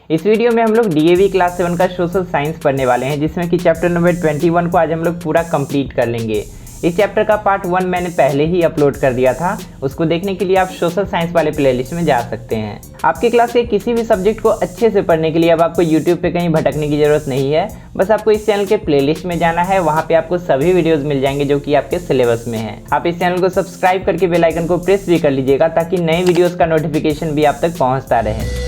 इस वीडियो में हम लोग डीएवी क्लास 7 का सोशल साइंस पढ़ने वाले हैं, जिसमें कि चैप्टर नंबर 21 को आज हम लोग पूरा कंप्लीट कर लेंगे। इस चैप्टर का पार्ट 1 मैंने पहले ही अपलोड कर दिया था, उसको देखने के लिए आप सोशल साइंस वाले प्लेलिस्ट में जा सकते हैं। आपके क्लास के किसी भी सब्जेक्ट को अच्छे से पढ़ने के लिए अब आपको यूट्यूब पे कहीं भटकने की जरूरत नहीं है। बस आपको इस चैनल के प्लेलिस्ट में जाना है, वहाँ पे आपको सभी वीडियोस मिल जाएंगे जो कि आपके सिलेबस में है। आप इस चैनल को सब्सक्राइब करके बेल आइकन को प्रेस भी कर लीजिएगा ताकि नए वीडियोस का नोटिफिकेशन भी आप तक पहुँचता रहे।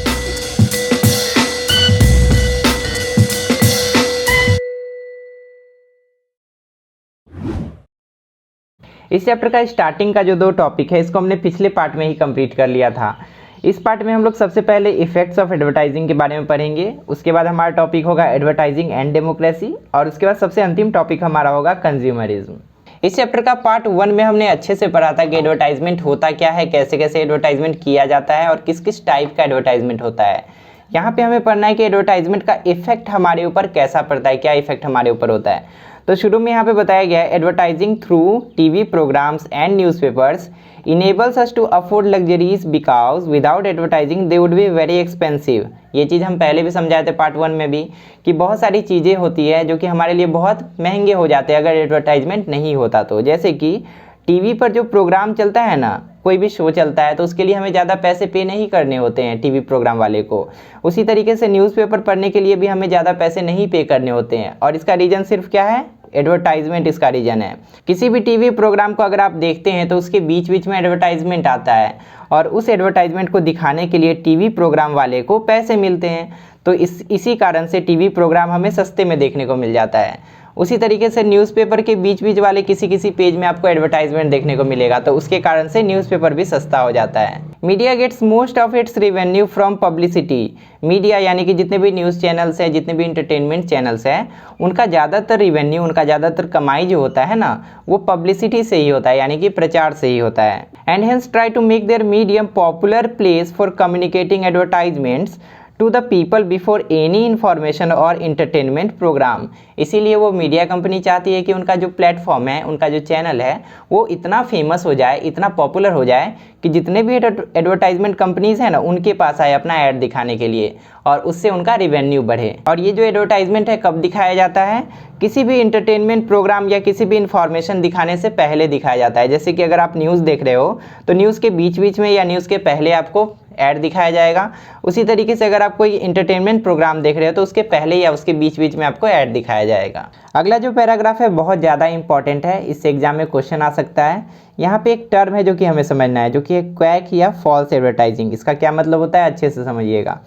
इस चैप्टर का स्टार्टिंग का जो 2 टॉपिक है इसको हमने पिछले पार्ट में ही कंप्लीट कर लिया था। इस पार्ट में हम लोग सबसे पहले इफेक्ट्स ऑफ एडवर्टाइजिंग के बारे में पढ़ेंगे, उसके बाद हमारा टॉपिक होगा एडवर्टाइजिंग एंड डेमोक्रेसी, और उसके बाद सबसे अंतिम टॉपिक हमारा होगा कंज्यूमरिज्म। इस चैप्टर का पार्ट 1 में हमने अच्छे से पढ़ा था कि एडवर्टाइजमेंट होता क्या है, कैसे कैसे एडवर्टाइजमेंट किया जाता है और किस किस टाइप का एडवर्टाइजमेंट होता है। यहाँ पे हमें पढ़ना है कि एडवर्टाइजमेंट का इफेक्ट हमारे ऊपर कैसा पड़ता है, क्या इफेक्ट हमारे ऊपर होता है। तो शुरू में यहाँ पे बताया गया है advertising through TV programmes and newspapers enables us to afford luxuries because without advertising they would be very expensive. ये चीज़ हम पहले भी समझाए थे पार्ट 1 में भी कि बहुत सारी चीज़ें होती है जो कि हमारे लिए बहुत महंगे हो जाते हैं अगर एडवर्टाइजमेंट नहीं होता तो। जैसे कि टीवी पर जो प्रोग्राम चलता है ना, कोई भी शो चलता है तो उसके लिए हमें ज़्यादा पैसे पे नहीं करने होते हैं टीवी प्रोग्राम वाले को। उसी तरीके से न्यूज़पेपर पढ़ने के लिए भी हमें ज़्यादा पैसे नहीं पे करने होते हैं, और इसका रीज़न सिर्फ क्या है, एडवर्टाइजमेंट इसका रीजन है। किसी भी टीवी प्रोग्राम को अगर आप देखते हैं तो उसके बीच बीच में एडवर्टाइजमेंट आता है, और उस एडवर्टाइजमेंट को दिखाने के लिए टीवी प्रोग्राम वाले को पैसे मिलते हैं। तो इसी कारण से टीवी प्रोग्राम हमें सस्ते में देखने को मिल जाता है। उसी तरीके से न्यूज़पेपर के बीच बीच वाले किसी पेज में आपको एडवर्टाइजमेंट देखने को मिलेगा, तो उसके कारण से न्यूज़पेपर भी सस्ता हो जाता है। Media gets most of its revenue from publicity. Media यानी कि जितने भी न्यूज़ चैनल्स हैं, जितने भी इंटरटेनमेंट चैनल्स हैं, उनका ज़्यादातर रिवेन्यू, उनका ज़्यादातर कमाई जो होता है ना, वो पब्लिसिटी से ही होता है, यानी कि प्रचार से ही होता है। And hence try to make their medium popular place for communicating advertisements to the people before any information और इंटरटेनमेंट प्रोग्राम। इसीलिए वो मीडिया कंपनी चाहती है कि उनका जो प्लेटफॉर्म है, उनका जो चैनल है, वो इतना फेमस हो जाए, इतना पॉपुलर हो जाए कि जितने भी एडवर्टाइजमेंट कंपनीज हैं ना, उनके पास आए अपना ऐड दिखाने के लिए, और उससे उनका रिवेन्यू बढ़े। और ये जो एडवर्टाइजमेंट है कब दिखाया जाता है, किसी भी इंटरटेनमेंट प्रोग्राम या किसी भी इंफॉर्मेशन दिखाने से पहले दिखाया जाता है। जैसे कि अगर आप न्यूज़ देख रहे हो तो न्यूज़ के बीच बीच में या न्यूज़ के पहले आपको ऐड दिखाया जाएगा। उसी तरीके से अगर आप कोई इंटरटेनमेंट प्रोग्राम देख रहे हो तो उसके पहले या उसके बीच बीच में आपको ऐड दिखाया जाएगा। अगला जो पैराग्राफ है बहुत ज़्यादा इंपॉर्टेंट है, इससे एग्जाम में क्वेश्चन आ सकता है। यहाँ पे एक टर्म है जो कि हमें समझना है, जो कि है क्वैक या फॉल्स एडवर्टाइजिंग। इसका क्या मतलब होता है, अच्छे से समझिएगा।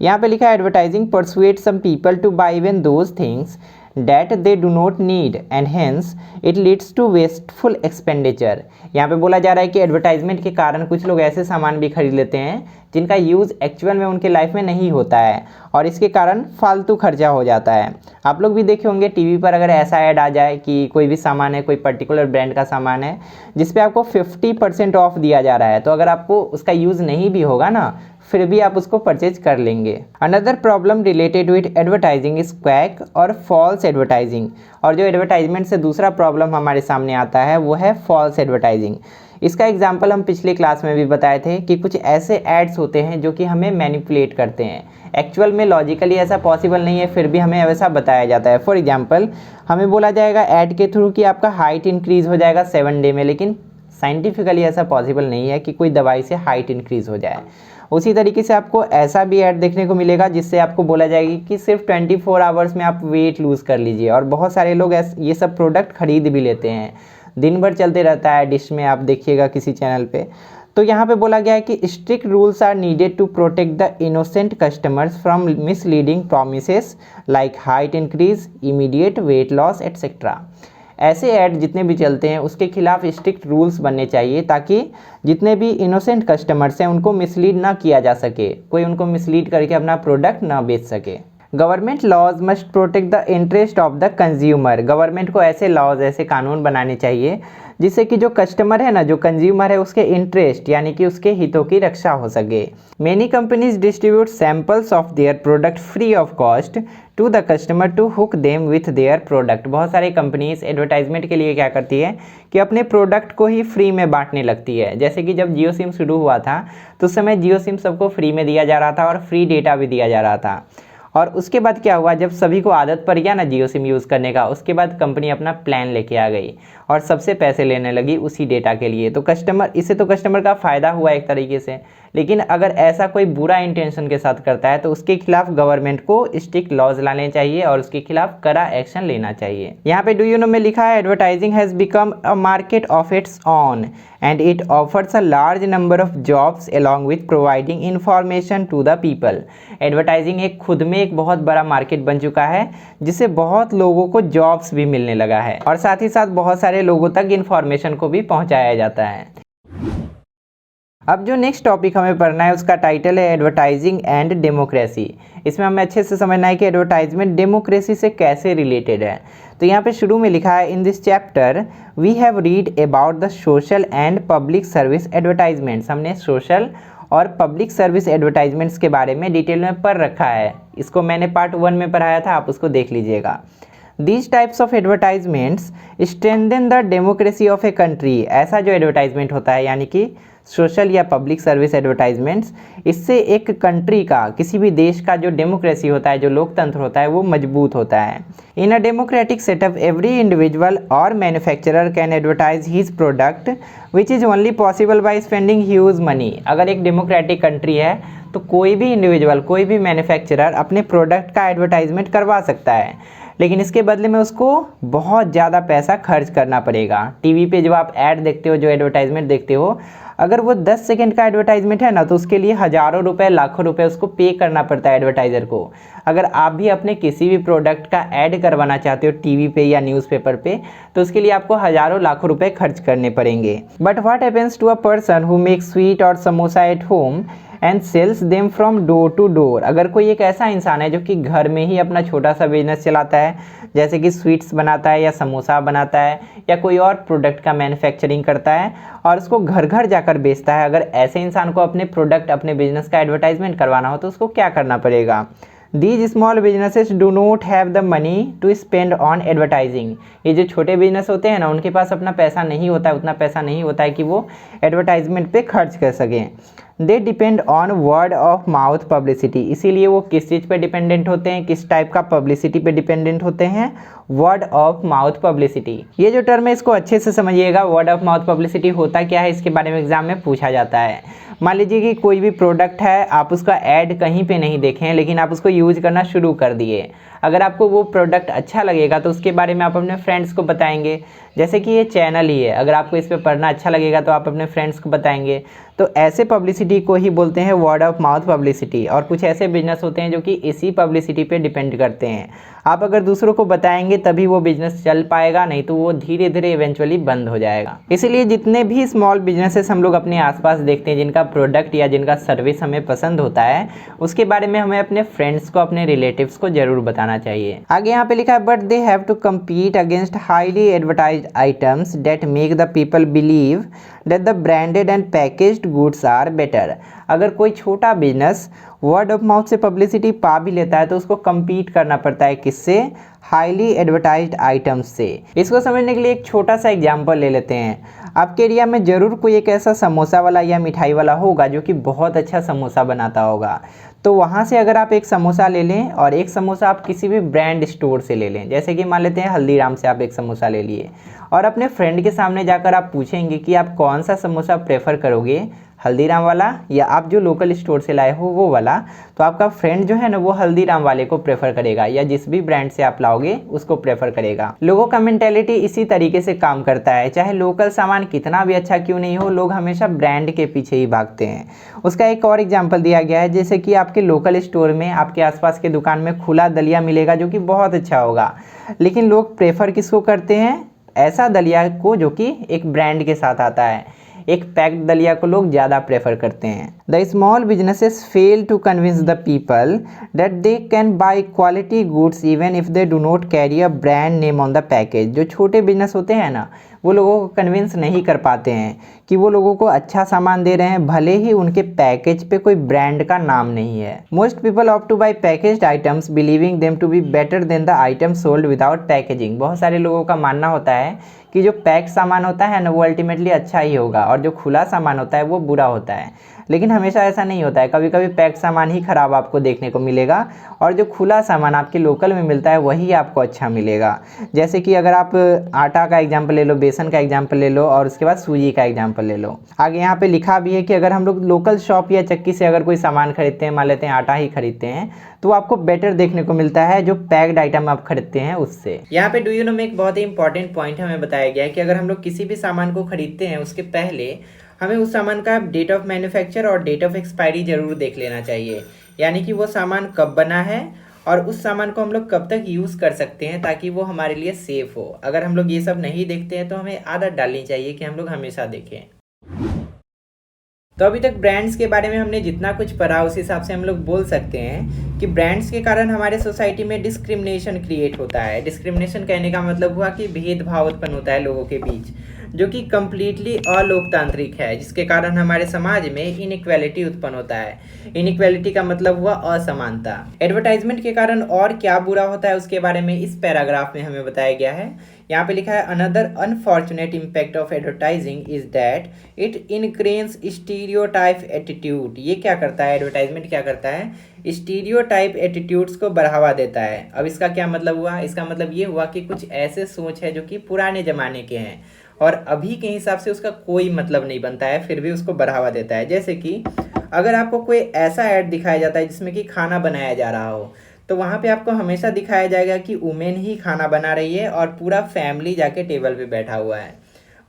यहाँ पे लिखा है advertising persuade some people to buy even those things that they do not need and hence it leads to wasteful expenditure। यहाँ पे बोला जा रहा है कि एडवर्टाइजमेंट के कारण कुछ लोग ऐसे सामान भी खरीद लेते हैं जिनका यूज़ एक्चुअल में उनके लाइफ में नहीं होता है, और इसके कारण फालतू खर्चा हो जाता है। आप लोग भी देखे होंगे टीवी पर अगर ऐसा ऐड आ जाए कि कोई भी सामान है, कोई पर्टिकुलर ब्रांड का सामान है जिसपे आपको 50% ऑफ दिया जा रहा है, तो अगर आपको उसका यूज़ नहीं भी होगा ना, फिर भी आप उसको परचेज कर लेंगे। Another problem related with advertising is quack और फॉल्स एडवर्टाइजिंग। और जो एडवर्टाइजमेंट से दूसरा प्रॉब्लम हमारे सामने आता है वो है फॉल्स एडवर्टाइजिंग। इसका एग्जाम्पल हम पिछले क्लास में भी बताए थे कि कुछ ऐसे एड्स होते हैं जो कि हमें मैनिपुलेट करते हैं। एक्चुअल में लॉजिकली ऐसा पॉसिबल नहीं है, फिर भी हमें वैसा बताया जाता है। फॉर एग्जाम्पल हमें बोला जाएगा ऐड के थ्रू कि आपका हाइट इंक्रीज़ हो जाएगा 7 डे में, लेकिन साइंटिफिकली ऐसा पॉसिबल नहीं है कि कोई दवाई से हाइट इंक्रीज़ हो जाए। उसी तरीके से आपको ऐसा भी ऐड देखने को मिलेगा जिससे आपको बोला जाएगा कि सिर्फ 24 आवर्स में आप वेट लूज़ कर लीजिए, और बहुत सारे लोग ये सब प्रोडक्ट खरीद भी लेते हैं। दिन भर चलते रहता है डिश में, आप देखिएगा किसी चैनल पे। तो यहाँ पे बोला गया है कि strict rules are needed to protect the innocent customers from misleading promises like height increase, immediate weight loss etcetera. ऐसे ऐड जितने भी चलते हैं उसके खिलाफ स्ट्रिक्ट रूल्स बनने चाहिए ताकि जितने भी इनोसेंट कस्टमर्स हैं उनको मिसलीड ना किया जा सके, कोई उनको मिसलीड करके अपना प्रोडक्ट ना बेच सके। Government laws must protect the interest of the consumer. Government को ऐसे लॉज, ऐसे कानून बनाने चाहिए जिससे कि जो कस्टमर है ना, जो कंज्यूमर है, उसके इंटरेस्ट यानी कि उसके हितों की रक्षा हो सके। Many companies distribute samples of their product free of cost to the customer to hook them with their product. बहुत सारी कंपनीज एडवर्टाइजमेंट के लिए क्या करती है कि अपने प्रोडक्ट को ही फ्री में बांटने लगती है। जैसे कि जब जियो सिम शुरू हुआ था तो उस समय जियो सिम सबको फ्री में दिया जा रहा था और फ्री डेटा भी दिया जा रहा था। और उसके बाद क्या हुआ, जब सभी को आदत पड़ गया ना जियो सिम यूज़ करने का, उसके बाद कंपनी अपना प्लान लेके आ गई और सबसे पैसे लेने लगी उसी डेटा के लिए। तो कस्टमर का फ़ायदा हुआ एक तरीके से। लेकिन अगर ऐसा कोई बुरा इंटेंशन के साथ करता है तो उसके खिलाफ गवर्नमेंट को स्ट्रिक्ट लॉज लाने चाहिए और उसके खिलाफ कड़ा एक्शन लेना चाहिए। यहाँ पे डू यू नो में लिखा है, advertising has become a market of its own and it offers a large number of jobs along with providing information to the people. Advertising एक खुद में एक बहुत बड़ा मार्केट बन चुका है, जिससे बहुत लोगों को जॉब्स भी मिलने लगा है और साथ ही साथ बहुत सारे लोगों तक इंफॉर्मेशन को भी पहुँचाया जाता है। अब जो नेक्स्ट टॉपिक हमें पढ़ना है उसका टाइटल है एडवर्टाइजिंग एंड डेमोक्रेसी। इसमें हमें अच्छे से समझना है कि एडवर्टाइजमेंट डेमोक्रेसी से कैसे रिलेटेड है। तो यहाँ पे शुरू में लिखा है, in this chapter we have read about the social and public service advertisements. हमने सोशल और पब्लिक सर्विस एडवर्टाइजमेंट्स के बारे में डिटेल में पढ़ रखा है। इसको मैंने पार्ट 1 में पढ़ाया था, आप उसको देख लीजिएगा। These types of advertisements strengthen the democracy of a country। ऐसा जो एडवर्टाइजमेंट होता है यानी कि सोशल या पब्लिक सर्विस एडवर्टाइजमेंट्स, इससे एक कंट्री का, किसी भी देश का जो डेमोक्रेसी होता है, जो लोकतंत्र होता है, वो मजबूत होता है। In a democratic setup every individual or manufacturer can advertise his product which is only possible by spending huge money. अगर एक डेमोक्रेटिक कंट्री है तो कोई भी इंडिविजुअल, कोई भी मैन्युफैक्चरर अपने प्रोडक्ट का एडवर्टाइजमेंट करवा सकता है, लेकिन इसके बदले में उसको बहुत ज़्यादा पैसा खर्च करना पड़ेगा। टीवी पे जब आप ऐड देखते हो, जो एडवर्टाइजमेंट देखते हो, अगर वो 10 सेकंड का एडवर्टाइजमेंट है ना, तो उसके लिए हज़ारों रुपए, लाखों रुपए उसको पे करना पड़ता है एडवर्टाइज़र को। अगर आप भी अपने किसी भी प्रोडक्ट का ऐड करवाना चाहते हो टीवी पे या न्यूज़पेपर पे, तो उसके लिए आपको हज़ारों लाखों रुपए खर्च करने पड़ेंगे। But what happens to a person who makes sweet or samosa at home and sells them from door to door. अगर कोई एक ऐसा इंसान है जो कि घर में ही अपना छोटा सा बिजनेस चलाता है, जैसे कि स्वीट्स बनाता है या समोसा बनाता है या कोई और प्रोडक्ट का मैन्युफैक्चरिंग करता है और उसको घर घर जाकर बेचता है, अगर ऐसे इंसान को अपने प्रोडक्ट, अपने बिजनेस का एडवर्टाइजमेंट करवाना हो तो उसको क्या करना पड़ेगा? These small businesses do not have the money to spend on advertising। ये जो छोटे बिजनेस होते हैं ना, उनके पास अपना पैसा नहीं होता है, उतना पैसा नहीं होता है कि वो एडवर्टाइजमेंट पे खर्च कर सकें। They depend on word of mouth publicity. इसीलिए वो किस चीज़ पे डिपेंडेंट होते हैं, किस टाइप का पब्लिसिटी पे डिपेंडेंट होते हैं? Word of mouth publicity. ये जो टर्म है इसको अच्छे से समझिएगा। वर्ड ऑफ माउथ पब्लिसिटी होता क्या है, इसके बारे में एग्जाम में पूछा जाता है। मान लीजिए कि कोई भी प्रोडक्ट है, आप उसका ऐड कहीं पे नहीं देखें, लेकिन आप उसको यूज करना शुरू कर दिए। अगर आपको वो प्रोडक्ट अच्छा लगेगा तो उसके बारे में आप अपने फ्रेंड्स को बताएंगे। जैसे कि ये चैनल ही है, अगर आपको इस पे पढ़ना अच्छा लगेगा तो आप अपने फ्रेंड्स को बताएंगे। तो ऐसे पब्लिसिटी को ही बोलते हैं वर्ड ऑफ माउथ पब्लिसिटी। और कुछ ऐसे बिजनेस होते हैं जो कि इसी पब्लिसिटी पे डिपेंड करते हैं। आप अगर दूसरों को बताएंगे तभी वो बिजनेस चल पाएगा, नहीं तो वो धीरे धीरे इवेंचुअली बंद हो जाएगा। इसीलिए जितने भी स्मॉल बिजनेसेस हम लोग अपने आसपास देखते हैं, जिनका प्रोडक्ट या जिनका सर्विस हमें पसंद होता है, उसके बारे में हमें अपने फ्रेंड्स को, अपने रिलेटिव्स को जरूर बताना चाहिए। आगे यहाँ पे लिखा है, but they have to compete against highly advertised items that make the people believe that the branded and packaged goods are better. अगर कोई छोटा बिजनेस वर्ड ऑफ माउथ से पब्लिसिटी पा भी लेता है तो उसको कम्पीट करना पड़ता है किससे? हाईली एडवर्टाइज्ड आइटम्स से। इसको समझने के लिए एक छोटा सा एग्जांपल ले लेते हैं। आपके एरिया में ज़रूर कोई एक ऐसा समोसा वाला या मिठाई वाला होगा जो कि बहुत अच्छा समोसा बनाता होगा। तो वहाँ से अगर आप एक समोसा ले लें और एक समोसा आप किसी भी ब्रांड स्टोर से ले लें, जैसे कि मान लेते हैं हल्दीराम से आप एक समोसा ले लिए, और अपने फ्रेंड के सामने जाकर आप पूछेंगे कि आप कौन सा समोसा प्रेफर करोगे, हल्दीराम वाला या आप जो लोकल स्टोर से लाए हो वो वाला, तो आपका फ्रेंड जो है ना वो हल्दीराम वाले को प्रेफर करेगा या जिस भी ब्रांड से आप लाओगे उसको प्रेफर करेगा। लोगों का मेंटेलिटी इसी तरीके से काम करता है। चाहे लोकल सामान कितना भी अच्छा क्यों नहीं हो, लोग हमेशा ब्रांड के पीछे ही भागते हैं। उसका एक और एग्जाम्पल दिया गया है, जैसे कि आपके लोकल स्टोर में, आपके आसपास के दुकान में खुला दलिया मिलेगा जो कि बहुत अच्छा होगा, लेकिन लोग प्रेफर किसको करते हैं? ऐसा दलिया को जो कि एक ब्रांड के साथ आता है। एक पैक्ड दलिया को लोग ज़्यादा प्रेफर करते हैं। The small businesses fail to convince the people that they can buy quality goods even if they do not carry a brand name on the package. जो छोटे बिजनेस होते हैं ना, वो लोगों को कन्विंस नहीं कर पाते हैं कि वो लोगों को अच्छा सामान दे रहे हैं, भले ही उनके पैकेज पे कोई ब्रांड का नाम नहीं है। Most people opt to buy packaged items believing them to be better than the item sold without packaging. बहुत सारे लोगों का मानना होता है कि जो पैक सामान होता है ना वो अल्टीमेटली अच्छा ही होगा और जो खुला सामान होता है वो बुरा होता है, लेकिन हमेशा ऐसा नहीं होता है। कभी कभी पैक सामान ही ख़राब आपको देखने को मिलेगा और जो खुला सामान आपके लोकल में मिलता है वही आपको अच्छा मिलेगा। जैसे कि अगर आप आटा का एग्जाम्पल ले लो, बेसन का एग्जाम्पल ले लो और उसके बाद सूजी का एग्जाम्पल ले लो। आगे यहाँ पे लिखा भी है कि अगर हम लोग लोकल शॉप या चक्की से अगर कोई सामान खरीदते हैं, मान लेते हैं आटा ही खरीदते हैं, तो आपको बेटर देखने को मिलता है जो पैक्ड आइटम आप खरीदते हैं उससे। यहाँ पे डू यू नो में एक बहुत ही इंपॉर्टेंट पॉइंट हमें बताया गया है कि अगर हम लोग किसी भी सामान को खरीदते हैं उसके पहले हमें उस सामान का डेट ऑफ मैन्युफैक्चर और डेट ऑफ एक्सपायरी जरूर देख लेना चाहिए, यानी कि वो सामान कब बना है और उस सामान को हम लोग कब तक यूज़ कर सकते हैं ताकि वो हमारे लिए सेफ़ हो। अगर हम लोग ये सब नहीं देखते हैं तो हमें आदत डालनी चाहिए कि हम लोग हमेशा देखें। तो अभी तक ब्रांड्स के बारे में हमने जितना कुछ पढ़ा उस हिसाब से हम लोग बोल सकते हैं कि ब्रांड्स के कारण हमारे सोसाइटी में डिस्क्रिमिनेशन क्रिएट होता है। डिस्क्रिमिनेशन कहने का मतलब हुआ कि भेदभाव उत्पन्न होता है लोगों के बीच, जो कि कम्प्लीटली अलोकतांत्रिक है, जिसके कारण हमारे समाज में इनइक्वालिटी उत्पन्न होता है। इनइक्वालिटी का मतलब हुआ असमानता। एडवर्टाइजमेंट के कारण और क्या बुरा होता है उसके बारे में इस पैराग्राफ में हमें बताया गया है। यहाँ पे लिखा है another unfortunate impact of advertising is that it increases stereotype attitude. ये क्या करता है, एडवर्टाइजमेंट क्या करता है, स्टीरियोटाइप एटीट्यूड्स को बढ़ावा देता है। अब इसका क्या मतलब हुआ, इसका मतलब ये हुआ कि कुछ ऐसे सोच है जो कि पुराने ज़माने के हैं और अभी के हिसाब से उसका कोई मतलब नहीं बनता है, फिर भी उसको बढ़ावा देता है। जैसे कि अगर आपको कोई ऐसा ऐड दिखाया जाता है जिसमें कि खाना बनाया जा रहा हो, तो वहाँ पे आपको हमेशा दिखाया जाएगा कि वुमेन ही खाना बना रही है और पूरा फैमिली जाके टेबल पे बैठा हुआ है।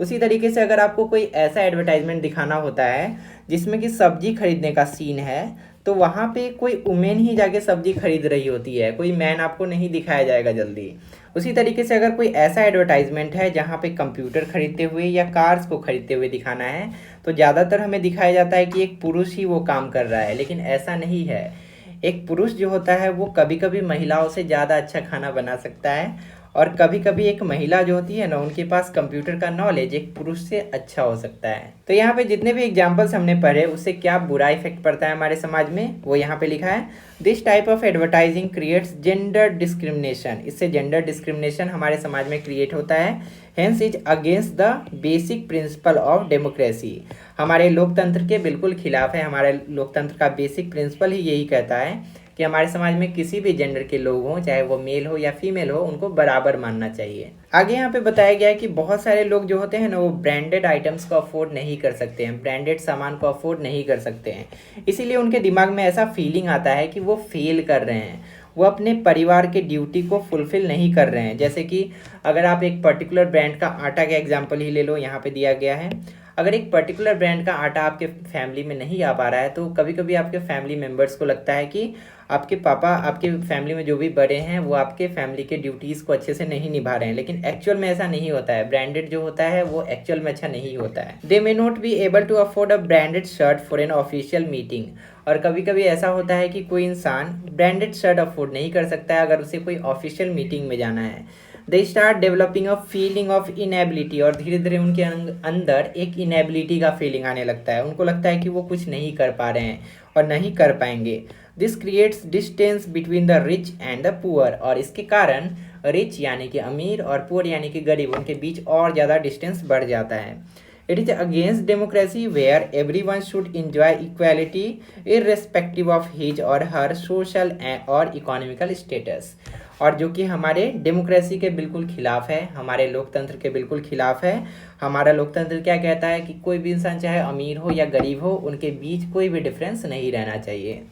उसी तरीके से अगर आपको कोई ऐसा एडवर्टाइजमेंट दिखाना होता है जिसमें कि सब्जी खरीदने का सीन है, तो वहाँ पे कोई वुमेन ही जाके सब्जी खरीद रही होती है, कोई मैन आपको नहीं दिखाया जाएगा जल्दी। उसी तरीके से अगर कोई ऐसा एडवर्टाइजमेंट है जहाँ पे कंप्यूटर खरीदते हुए या कार्स को खरीदते हुए दिखाना है, तो ज़्यादातर हमें दिखाया जाता है कि एक पुरुष ही वो काम कर रहा है, लेकिन ऐसा नहीं है। एक पुरुष जो होता है वो कभी कभी महिलाओं से ज़्यादा अच्छा खाना बना सकता है और कभी कभी एक महिला जो होती है ना, उनके पास कंप्यूटर का नॉलेज एक पुरुष से अच्छा हो सकता है। तो यहाँ पे जितने भी एग्जांपल्स हमने पढ़े उससे क्या बुरा इफेक्ट पड़ता है हमारे समाज में, वो यहाँ पे लिखा है this type of advertising creates gender discrimination. इससे जेंडर डिस्क्रिमिनेशन हमारे समाज में क्रिएट होता है। Hence is against the basic principle of democracy. हमारे लोकतंत्र के बिल्कुल खिलाफ है। हमारे लोकतंत्र का बेसिक प्रिंसिपल ही यही कहता है कि हमारे समाज में किसी भी जेंडर के लोग हों, चाहे वो मेल हो या फीमेल हो, उनको बराबर मानना चाहिए। आगे यहाँ पे बताया गया है कि बहुत सारे लोग जो होते हैं ना, वो ब्रांडेड आइटम्स को अफोर्ड नहीं कर सकते हैं, ब्रांडेड सामान को अफोर्ड नहीं कर सकते हैं। इसीलिए उनके दिमाग में ऐसा फीलिंग आता है कि वो फेल कर रहे हैं, वो अपने परिवार के ड्यूटी को फुलफिल नहीं कर रहे हैं। जैसे कि अगर आप एक पर्टिकुलर ब्रांड का आटा का एग्जाम्पल ही ले लो, यहाँ पे दिया गया है। अगर एक पर्टिकुलर ब्रांड का आटा आपके फैमिली में नहीं आ पा रहा है, तो कभी कभी आपके फैमिली मेम्बर्स को लगता है कि आपके पापा, आपके फैमिली में जो भी बड़े हैं, वो आपके फैमिली के ड्यूटीज़ को अच्छे से नहीं निभा रहे हैं, लेकिन एक्चुअल में ऐसा नहीं होता है। ब्रांडेड जो होता है वो एक्चुअल में अच्छा नहीं होता है। They may not be able to afford a branded shirt for an official meeting. और कभी कभी ऐसा होता है कि कोई इंसान ब्रांडेड शर्ट अफोर्ड नहीं कर सकता है अगर उसे कोई ऑफिशियल मीटिंग में जाना है। They start developing a feeling of inability, और धीरे धीरे उनके अंदर एक इनएबिलिटी का फीलिंग आने लगता है। उनको लगता है कि वो कुछ नहीं कर पा रहे हैं और नहीं कर पाएंगे। This creates distance between the rich and the poor, और इसके कारण रिच यानी कि अमीर और पुअर यानी कि गरीब, उनके बीच और ज़्यादा डिस्टेंस बढ़ जाता है। It is against democracy where everyone should enjoy equality irrespective of his और हर सोशल और इकोनॉमिकल स्टेटस, और जो कि हमारे डेमोक्रेसी के बिल्कुल खिलाफ है, हमारे लोकतंत्र के बिल्कुल खिलाफ है। हमारा लोकतंत्र क्या कहता है कि कोई भी इंसान चाहे अमीर हो या गरीब हो, उनके बीच कोई भी डिफरेंस नहीं रहना चाहिए।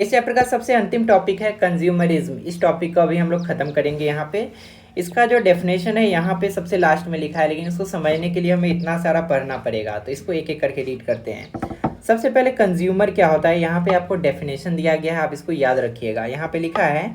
इस चैप्टर का सबसे अंतिम टॉपिक है कंज्यूमरिज्म। इस टॉपिक को अभी हम लोग खत्म करेंगे। यहाँ पे इसका जो डेफिनेशन है यहाँ पे सबसे लास्ट में लिखा है, लेकिन इसको समझने के लिए हमें इतना सारा पढ़ना पड़ेगा, तो इसको एक एक करके रीड करते हैं। सबसे पहले कंज्यूमर क्या होता है, यहाँ पे आपको डेफिनेशन दिया गया है, आप इसको याद रखिएगा। यहाँ पे लिखा है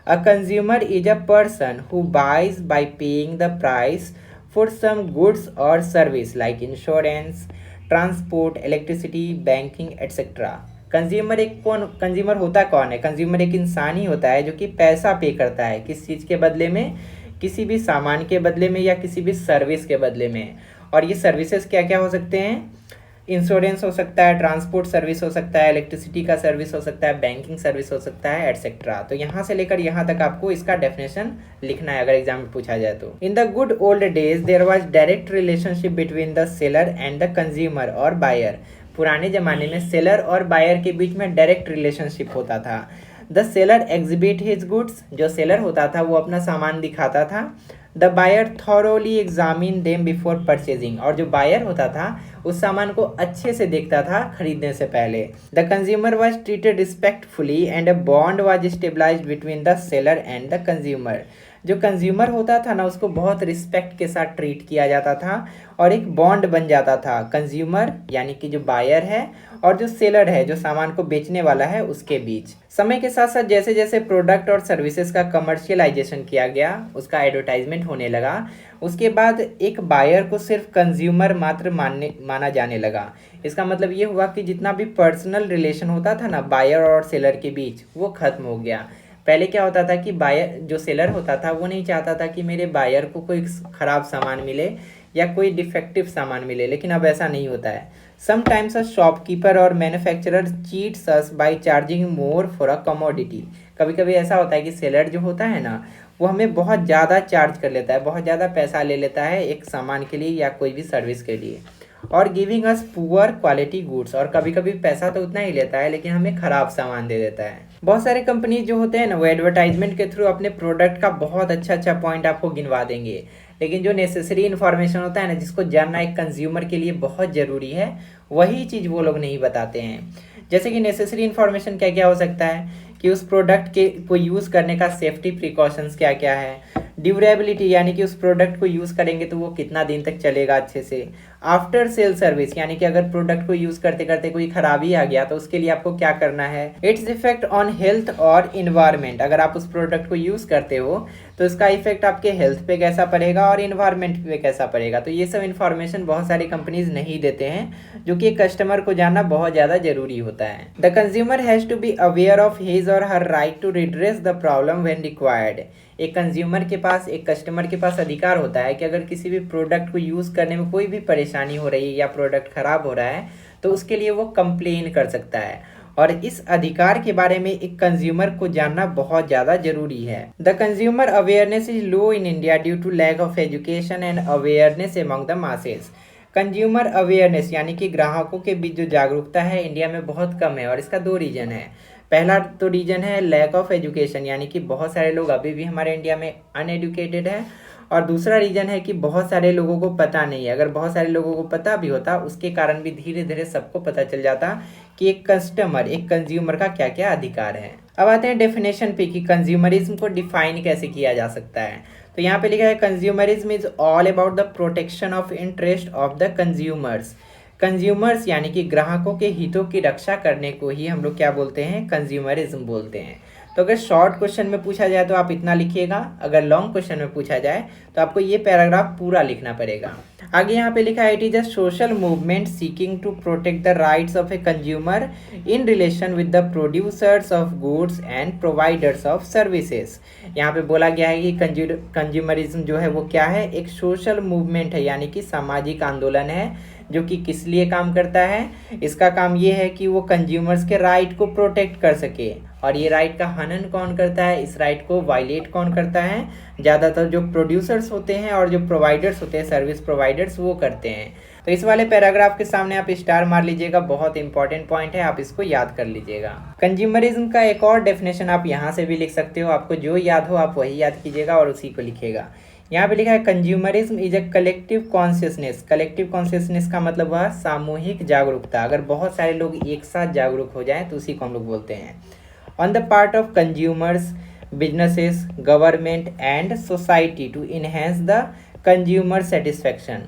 a consumer is a person who buys by paying the price for some goods or service like insurance, transport, electricity, banking etcetera. Consumer consumer होता कौन है? कंज्यूमर एक इंसान ही होता है जो कि पैसा पे करता है किस चीज़ के बदले में, किसी भी सामान के बदले में या किसी भी सर्विस के बदले में। और ये सर्विसेज क्या क्या हो सकते हैं? इंश्योरेंस हो सकता है, ट्रांसपोर्ट सर्विस हो सकता है, इलेक्ट्रिसिटी का सर्विस हो सकता है, बैंकिंग सर्विस हो सकता है, एटसेट्रा। तो यहाँ से लेकर यहाँ तक आपको इसका डेफिनेशन लिखना है अगर एग्जाम में पूछा जाए तो। In the good old days there was direct relationship between the seller and the consumer और बायर। पुराने ज़माने में सेलर और बायर के बीच में डायरेक्ट रिलेशनशिप होता था। The seller exhibit his goods, जो सेलर होता था वो अपना सामान दिखाता था। The buyer thoroughly examine them before purchasing, और जो बायर होता था उस सामान को अच्छे से देखता था खरीदने से पहले। The consumer was treated respectfully and a bond was stabilized between the seller and the consumer. जो कंज्यूमर होता था ना उसको बहुत रिस्पेक्ट के साथ ट्रीट किया जाता था और एक बॉन्ड बन जाता था कंज्यूमर यानी कि जो बायर है और जो सेलर है जो सामान को बेचने वाला है उसके बीच। समय के साथ साथ जैसे जैसे प्रोडक्ट और सर्विसेज का कमर्शियलाइजेशन किया गया, उसका एडवर्टाइजमेंट होने लगा, उसके बाद एक बायर को सिर्फ कंज्यूमर मात्र माना जाने लगा। इसका मतलब ये हुआ कि जितना भी पर्सनल रिलेशन होता था ना बायर और सेलर के बीच वो खत्म हो गया। पहले क्या होता था कि बायर जो सेलर होता था वो नहीं चाहता था कि मेरे बायर को कोई ख़राब सामान मिले या कोई डिफेक्टिव सामान मिले, लेकिन अब ऐसा नहीं होता है। समटाइम्स अ शॉपकीपर और manufacturer cheats us by charging more for a commodity. कभी कभी ऐसा होता है कि सेलर जो होता है ना वो हमें बहुत ज़्यादा चार्ज कर लेता है, बहुत ज़्यादा पैसा ले लेता है एक सामान के लिए या कोई भी सर्विस के लिए, और giving us poor quality goods. और कभी कभी पैसा तो उतना ही लेता है लेकिन हमें ख़राब सामान दे देता है। बहुत सारे कंपनीज जो होते हैं ना वो एडवर्टाइजमेंट के थ्रू अपने प्रोडक्ट का बहुत अच्छा पॉइंट आपको गिनवा देंगे, लेकिन जो नेसेसरी इन्फॉर्मेशन होता है ना जिसको जानना एक कंज्यूमर के लिए बहुत ज़रूरी है वही चीज़ वो लोग नहीं बताते हैं। जैसे कि नेसेसरी इन्फॉर्मेशन क्या क्या हो सकता है कि उस प्रोडक्ट के को यूज़ करने का सेफ्टी प्रिकॉशंस क्या क्या है, ड्यूरेबिलिटी यानी कि उस प्रोडक्ट को यूज़ करेंगे तो वो कितना दिन तक चलेगा अच्छे से, आफ्टर सेल सर्विस यानी कि अगर प्रोडक्ट को यूज़ करते करते कोई खराबी आ गया तो उसके लिए आपको क्या करना है, इट्स इफेक्ट ऑन हेल्थ और इन्वायरमेंट, अगर आप उस प्रोडक्ट को यूज़ करते हो तो इसका इफेक्ट आपके हेल्थ पे कैसा पड़ेगा और इन्वायरमेंट पे कैसा पड़ेगा। तो ये सब इन्फॉर्मेशन बहुत सारी कंपनीज नहीं देते हैं जो कि कस्टमर को जानना बहुत ज़्यादा जरूरी होता है। The consumer has to be aware of his और her right to redress the problem when required. एक कंज्यूमर के पास, एक कस्टमर के पास अधिकार होता है कि अगर किसी भी प्रोडक्ट को यूज़ करने में कोई भी परेशानी हो रही है या प्रोडक्ट ख़राब हो रहा है तो उसके लिए वो कंप्लेन कर सकता है, और इस अधिकार के बारे में एक कंज्यूमर को जानना बहुत ज़्यादा जरूरी है। The consumer awareness is low in India due to lack of education and awareness among the masses. Consumer awareness यानी कि ग्राहकों के बीच जो जागरूकता है इंडिया में बहुत कम है, और इसका दो रीज़न है। पहला तो रीज़न है लैक ऑफ एजुकेशन यानी कि बहुत सारे लोग अभी भी हमारे इंडिया में अनएडुकेटेड है, और दूसरा रीज़न है कि बहुत सारे लोगों को पता नहीं है। अगर बहुत सारे लोगों को पता भी होता उसके कारण भी धीरे धीरे सबको पता चल जाता कि एक कस्टमर, एक कंज्यूमर का क्या क्या अधिकार है। अब आते हैं डेफिनेशन पे कि कंज्यूमरिज्म को डिफाइन कैसे किया जा सकता है। तो यहाँ पे लिखा है consumerism is all about the protection of interest of the consumers. Consumers यानी कि ग्राहकों के हितों की रक्षा करने को ही हम लोग क्या बोलते हैं, कंज्यूमरिज्म बोलते हैं। तो अगर शॉर्ट क्वेश्चन में पूछा जाए तो आप इतना लिखिएगा, अगर लॉन्ग क्वेश्चन में पूछा जाए तो आपको ये पैराग्राफ पूरा लिखना पड़ेगा। आगे यहाँ पे लिखा है it is a social movement seeking to protect the rights of a consumer in relation with the producers of goods and providers of services. यहाँ पे बोला गया है कि कंज्यूमरिज्म जो है वो क्या है, एक सोशल मूवमेंट है यानी कि सामाजिक आंदोलन है जो कि किस लिए काम करता है। इसका काम ये है कि वो कंज्यूमर्स के राइट को प्रोटेक्ट कर सके, और ये राइट का हनन कौन करता है, इस राइट को वायलेट कौन करता है, ज़्यादातर जो प्रोड्यूसर्स होते हैं और जो प्रोवाइडर्स होते हैं, सर्विस प्रोवाइडर्स, वो करते हैं। तो इस वाले पैराग्राफ के सामने आप स्टार मार लीजिएगा, बहुत इंपॉर्टेंट पॉइंट है, आप इसको याद कर लीजिएगा। कंज्यूमरिज्म का एक और डेफिनेशन आप यहाँ से भी लिख सकते हो, आपको जो याद हो आप वही याद कीजिएगा और उसी को लिखिएगा। यहाँ पे लिखा है consumerism is a collective consciousness. Collective consciousness का मतलब हुआ सामूहिक जागरूकता। अगर बहुत सारे लोग एक साथ जागरूक हो जाएं तो उसी को हम लोग बोलते हैं। On the part of consumers, businesses, government and society to enhance the consumer satisfaction.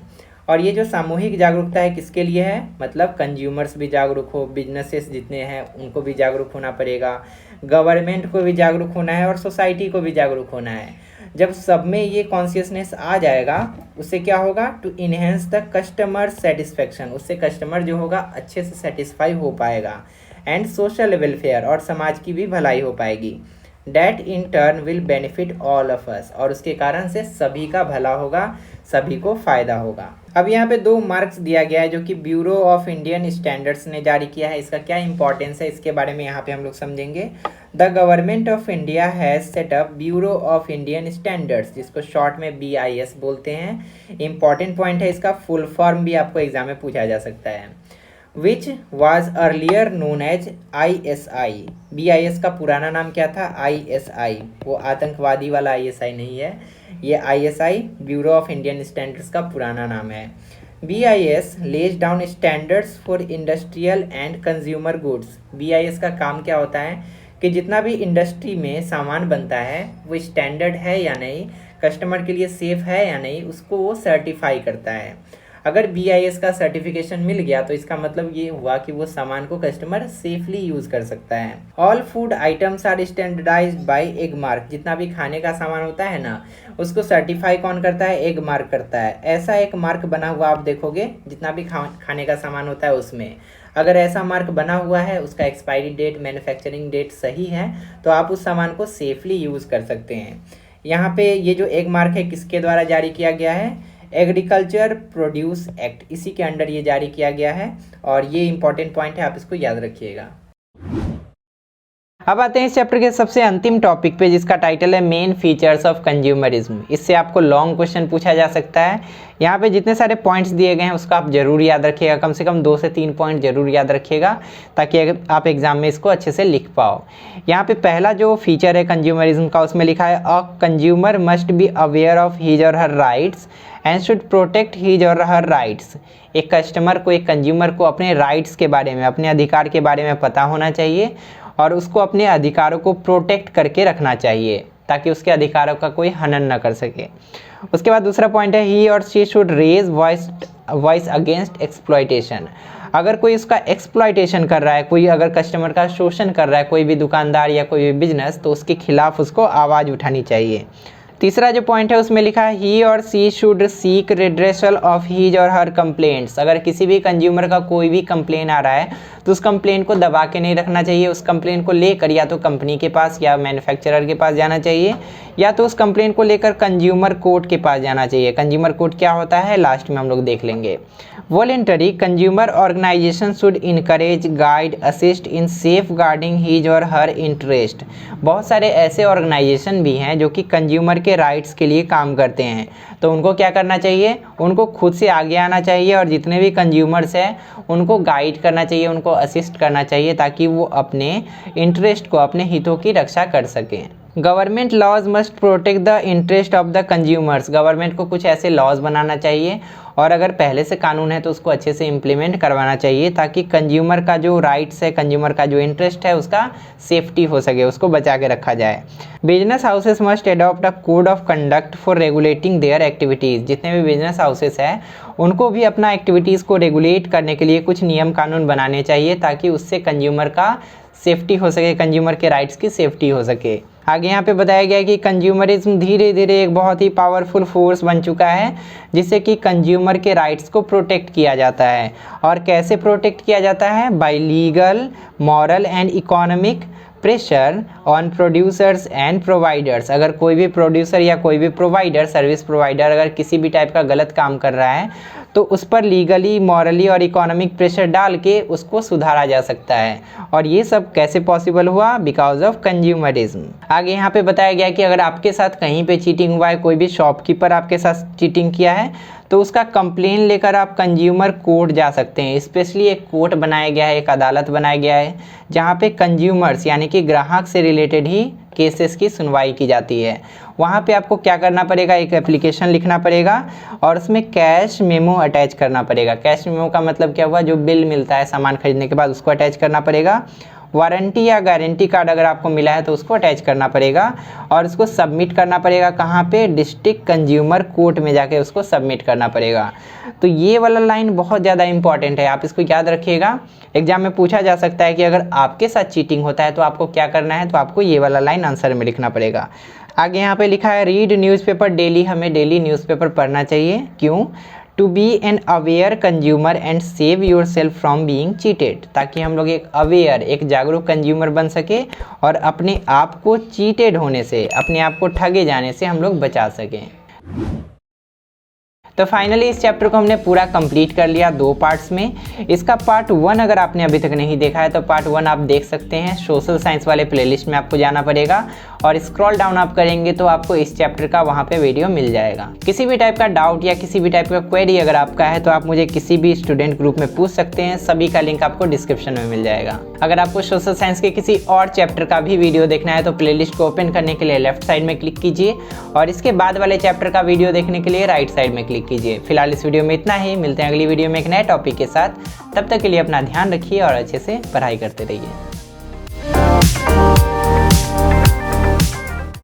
और ये जो सामूहिक जागरूकता है किसके लिए है, मतलब कंज्यूमर्स भी जागरूक हो, बिजनेसेस जितने हैं उनको भी जागरूक होना पड़ेगा, गवर्नमेंट को भी जागरूक होना है और सोसाइटी को भी जागरूक होना है। जब सब में ये कॉन्शियसनेस आ जाएगा उससे क्या होगा, to enhance the customer satisfaction, उससे कस्टमर जो होगा अच्छे से सेटिस्फाई हो पाएगा, एंड सोशल वेलफेयर, और समाज की भी भलाई हो पाएगी। That in turn will benefit all of us, और उसके कारण से सभी का भला होगा, सभी को फायदा होगा। अब यहाँ पे 2 मार्क्स दिया गया है जो कि ब्यूरो ऑफ इंडियन स्टैंडर्ड्स ने जारी किया है। इसका क्या इंपॉर्टेंस है इसके बारे में यहाँ पे हम लोग समझेंगे। The government of India has set up bureau of Indian standards, जिसको शॉर्ट में BIS बोलते हैं। इंपॉर्टेंट पॉइंट है, इसका फुल फॉर्म भी आपको एग्जाम में पूछा जा सकता है। Which was earlier known as ISI। BIS का पुराना नाम क्या था? ISI। वो आतंकवादी वाला ISI नहीं है, ये ISI bureau of Indian standards का पुराना नाम है। BIS lays down standards for industrial and consumer goods. BIS का काम क्या होता है कि जितना भी इंडस्ट्री में सामान बनता है वो स्टैंडर्ड है या नहीं, कस्टमर के लिए सेफ है या नहीं, उसको वो सर्टिफाई करता है। अगर BIS का सर्टिफिकेशन मिल गया तो इसका मतलब ये हुआ कि वो सामान को कस्टमर सेफली यूज़ कर सकता है। All food items are standardized by Agmark. जितना भी खाने का सामान होता है ना, उसको सर्टिफाई कौन करता है? एग मार्क करता है। ऐसा एक मार्क बना हुआ आप देखोगे जितना भी खाने का सामान होता है उसमें, अगर ऐसा मार्क बना हुआ है, उसका एक्सपायरी डेट, मैन्युफैक्चरिंग डेट सही है, तो आप उस सामान को सेफली यूज़ कर सकते हैं। यहाँ पे ये जो एग मार्क है किसके द्वारा जारी किया गया है? एग्रीकल्चर प्रोड्यूस एक्ट, इसी के अंडर ये जारी किया गया है, और ये इंपॉर्टेंट पॉइंट है, आप इसको याद रखिएगा। अब आते हैं इस चैप्टर के सबसे अंतिम टॉपिक पे, जिसका टाइटल है मेन फीचर्स ऑफ कंज्यूमरिज्म। इससे आपको लॉन्ग क्वेश्चन पूछा जा सकता है। यहाँ पे जितने सारे पॉइंट्स दिए गए हैं उसका आप जरूर याद रखिएगा, कम से कम 2 से 3 पॉइंट जरूर याद रखिएगा, ताकि आप एग्जाम में इसको अच्छे से लिख पाओ। यहाँ पे पहला जो फीचर है कंज्यूमरिज्म का, उसमें लिखा है a consumer must be aware of his और her rights and should protect his और हर राइट्स। एक कस्टमर को, एक कंज्यूमर को अपने राइट्स के बारे में, अपने अधिकार के बारे में पता होना चाहिए, और उसको अपने अधिकारों को प्रोटेक्ट करके रखना चाहिए, ताकि उसके अधिकारों का कोई हनन न कर सके। उसके बाद दूसरा पॉइंट है ही और she should raise voice against exploitation. अगर कोई उसका एक्सप्लॉयटेशन कर रहा है, कोई अगर कस्टमर का शोषण कर रहा है, कोई भी दुकानदार या कोई भी बिजनेस, तो उसके खिलाफ उसको आवाज़ उठानी चाहिए। तीसरा जो पॉइंट है उसमें लिखा है ही or she should seek redressal of his और हर कंप्लेंट्स। अगर किसी भी कंज्यूमर का कोई भी कंप्लेन आ रहा है तो उस कंप्लेन को दबा के नहीं रखना चाहिए। उस कंप्लेन को लेकर या तो कंपनी के पास या मैन्युफैक्चरर के पास जाना चाहिए, या तो उस कंप्लेन को लेकर कंज्यूमर कोर्ट के पास जाना चाहिए। कंज्यूमर कोर्ट क्या होता है लास्ट में हम लोग देख लेंगे। Voluntary consumer organisation should encourage, guide, assist in safeguarding his और हर इंटरेस्ट। बहुत सारे ऐसे ऑर्गेनाइजेशन भी हैं जो कि कंज्यूमर के राइट्स के लिए काम करते हैं, तो उनको क्या करना चाहिए? उनको खुद से आगे आना चाहिए और जितने भी कंज्यूमर्स हैं उनको गाइड करना चाहिए, उनको असिस्ट करना चाहिए, ताकि वो अपने इंटरेस्ट को, अपने हितों की रक्षा कर सकें। Government laws must protect the interest of the consumers. Government को कुछ ऐसे लॉज बनाना चाहिए, और अगर पहले से कानून है तो उसको अच्छे से इम्प्लीमेंट करवाना चाहिए, ताकि कंज्यूमर का जो राइट्स है, कंज्यूमर का जो इंटरेस्ट है, उसका सेफ्टी हो सके, उसको बचा के रखा जाए। Business houses must adopt a code of conduct for regulating there activities. जितने भी बिजनेस हाउसेस हैं उनको भी अपना एक्टिविटीज़ को रेगुलेट करने के लिए कुछ नियम कानून बनाने चाहिए, ताकि उससे कंज्यूमर का सेफ्टी हो सके, कंज्यूमर के राइट्स की सेफ्टी हो सके। आगे यहाँ पे बताया गया है कि कंज्यूमरिज्म धीरे धीरे एक बहुत ही पावरफुल फोर्स बन चुका है, जिससे कि कंज्यूमर के राइट्स को प्रोटेक्ट किया जाता है। और कैसे प्रोटेक्ट किया जाता है? Bye legal, moral and economic pressure on producers and providers. अगर कोई भी प्रोड्यूसर या कोई भी प्रोवाइडर, सर्विस प्रोवाइडर अगर किसी भी टाइप का गलत काम कर रहा है तो उस पर लीगली, मॉरली और इकोनॉमिक प्रेशर डाल के उसको सुधारा जा सकता है। और ये सब कैसे पॉसिबल हुआ? Because of consumerism. आगे यहाँ पे बताया गया कि अगर आपके साथ कहीं पे चीटिंग हुआ है, कोई भी शॉपकीपर आपके साथ चीटिंग किया है, तो उसका कंप्लेन लेकर आप कंज्यूमर कोर्ट जा सकते हैं। स्पेशली एक कोर्ट बनाया गया है, एक अदालत बनाया गया है, जहाँ पे कंज्यूमर्स यानी कि ग्राहक से रिलेटेड ही केसेस की सुनवाई की जाती है। वहाँ पे आपको क्या करना पड़ेगा? एक एप्लीकेशन लिखना पड़ेगा और उसमें कैश मेमो अटैच करना पड़ेगा। कैश मेमो का मतलब क्या हुआ? जो बिल मिलता है सामान खरीदने के बाद, उसको अटैच करना पड़ेगा। वारंटी या गारंटी कार्ड अगर आपको मिला है तो उसको अटैच करना पड़ेगा, और उसको सबमिट करना पड़ेगा कहाँ पे? डिस्ट्रिक्ट कंज्यूमर कोर्ट में जाके उसको सबमिट करना पड़ेगा। तो ये वाला लाइन बहुत ज़्यादा इंपॉर्टेंट है, आप इसको याद रखिएगा। एग्जाम में पूछा जा सकता है कि अगर आपके साथ चीटिंग होता है तो आपको क्या करना है, तो आपको ये वाला लाइन आंसर में लिखना पड़ेगा। आगे यहाँ पे लिखा है रीड न्यूज़पेपर डेली। हमें डेली न्यूज़पेपर पढ़ना चाहिए। क्यों? To be an aware consumer and save yourself from being cheated, ताकि हम लोग एक अवेयर, एक जागरूक कंज्यूमर बन सके और अपने आप को चीटेड होने से, अपने आप को ठगे जाने से हम लोग बचा सकें। तो फाइनली इस चैप्टर को हमने पूरा कंप्लीट कर लिया 2 पार्ट्स में। इसका पार्ट 1 अगर आपने अभी तक नहीं देखा है तो पार्ट 1 आप देख सकते हैं, सोशल साइंस वाले प्लेलिस्ट में आपको जाना पड़ेगा और स्क्रॉल डाउन आप करेंगे तो आपको इस चैप्टर का वहाँ पे वीडियो मिल जाएगा। किसी भी टाइप का डाउट या किसी भी टाइप का क्वेरी अगर आपका है तो आप मुझे किसी भी स्टूडेंट ग्रुप में पूछ सकते हैं, सभी का लिंक आपको डिस्क्रिप्शन में मिल जाएगा। अगर आपको सोशल साइंस के किसी और चैप्टर का भी वीडियो देखना है तो प्लेलिस्ट को ओपन करने के लिए लेफ्ट साइड में क्लिक कीजिए और इसके बाद वाले चैप्टर का वीडियो देखने के लिए राइट साइड में क्लिक कीजिए। फिलहाल इस वीडियो में इतना ही, मिलते हैं अगली वीडियो में एक नए टॉपिक के साथ। तब तक के लिए अपना ध्यान रखिए और अच्छे से पढ़ाई करते रहिए।